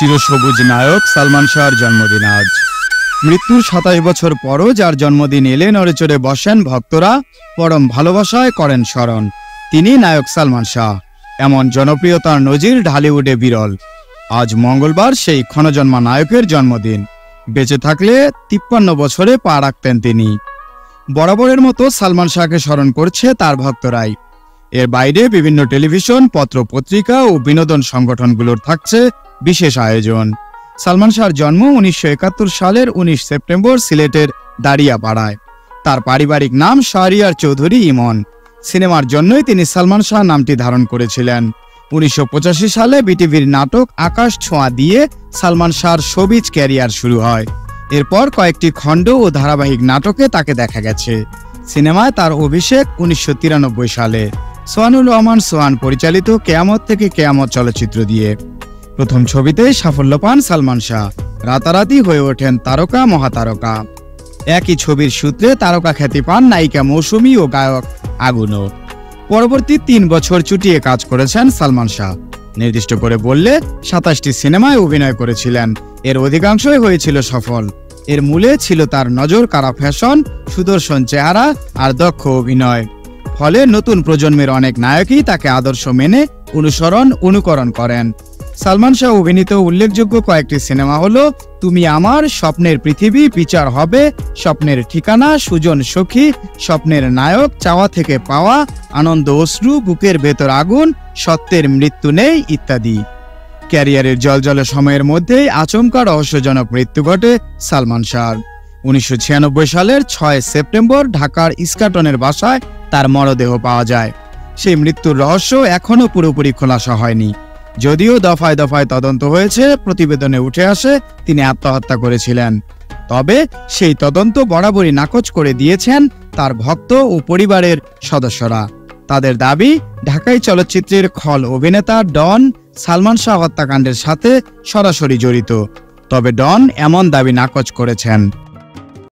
চিরসবুজ নায়ক সালমান শাহর জন্মদিন আজ। মৃত্যুর ২৭ বছর পরও যার জন্মদিন এলে নড়েচড়ে বসেন ভক্তরা, পরম ভালোবাসায় করেন স্মরণ। তিনি নায়ক সালমান শাহ। এমন জনপ্রিয়তার নজির ঢালিউডে বিরল। আজ মঙ্গলবার সেই ক্ষণজন্মা নায়কের জন্মদিন। বেঁচে থাকলে ৫৩ বছরে পা রাখতেন তিনি। বরাবরের মতো সালমান শাহকে স্মরণ করছে তার ভক্তরাই। এর বাইরে বিভিন্ন টেলিভিশন, পত্র পত্রিকা ও বিনোদন সংগঠনগুলোর থাকছে বিশেষ আয়োজন। সালমান শাহর জন্ম ১৯৭১ সালের ১৯ সেপ্টেম্বর সিলেটের দাড়িয়াপাড়ায়। তার পারিবারিক নাম শাহরিয়ার চৌধুরী ইমন। সিনেমার জন্যই তিনি সালমান শাহ নামটি ধারণ করেছিলেন। ১৯৮৫ সালে বিটিভির নাটক আকাশ ছোঁয়া দিয়ে সালমান শাহর শোবিজ ক্যারিয়ার শুরু হয়। এরপর কয়েকটি খণ্ড ও ধারাবাহিক নাটকে তাকে দেখা গেছে। সিনেমায় তার অভিষেক ১৯৯৩ সালে সোহানুর রহমান সোহান পরিচালিত কেয়ামত থেকে কেয়ামত চলচ্চিত্র দিয়ে। প্রথম ছবিতেই সাফল্য পান সালমান শাহ। রাতারাতি হয়ে ওঠেন তারকা মহাতারকা। একই ছবির সূত্রে তারকা খ্যাতি পান নায়িকা মৌসুমী ও গায়ক আগুনও। পরবর্তী ৩ বছর চুটিয়ে কাজ করেছেন সালমান শাহ। নির্দিষ্ট করে বললে ২৭টি সিনেমায় অভিনয় করেছিলেন। এর অধিকাংশই হয়েছিল সফল। এর মূলে ছিল তার নজর কাড়া ফ্যাশন, সুদর্শন চেহারা আর দক্ষ অভিনয়। ফলে নতুন প্রজন্মের অনেক নায়কই তাকে আদর্শ মেনে অনুকরণ করেন। সালমান শাহ অভিনীত উল্লেখযোগ্য কয়েকটি সিনেমা হলো তুমি আমার, স্বপ্নের পৃথিবী, বিচার হবে, স্বপ্নের ঠিকানা, সুজন সখী, স্বপ্নের নায়ক, চাওয়া থেকে পাওয়া, আনন্দ অশ্রু, বুকের ভেতর আগুন, সত্যের মৃত্যু নেই ইত্যাদি। ক্যারিয়ারের জলজলে সময়ের মধ্যেই আচমকা রহস্যজনক মৃত্যু ঘটে সালমান শাহর। ১৯৯৬ সালের ৬ সেপ্টেম্বর ঢাকার ইস্কাটনের বাসায় তার মরদেহ পাওয়া যায়। সেই মৃত্যুর রহস্য এখনো পুরোপুরি খোলাসা হয়নি। যদিও দফায় দফায় তদন্ত হয়েছে, প্রতিবেদনে উঠে আসে তিনি আত্মহত্যা করেছিলেন। তবে সেই তদন্ত বরাবরই নাকচ করে দিয়েছেন তার ভক্ত ও পরিবারের সদস্যরা। তাদের দাবি, ঢাকাই চলচ্চিত্রের খল অভিনেতা ডন সালমান শাহ হত্যাকাণ্ডের সাথে সরাসরি জড়িত। তবে ডন এমন দাবি নাকচ করেছেন।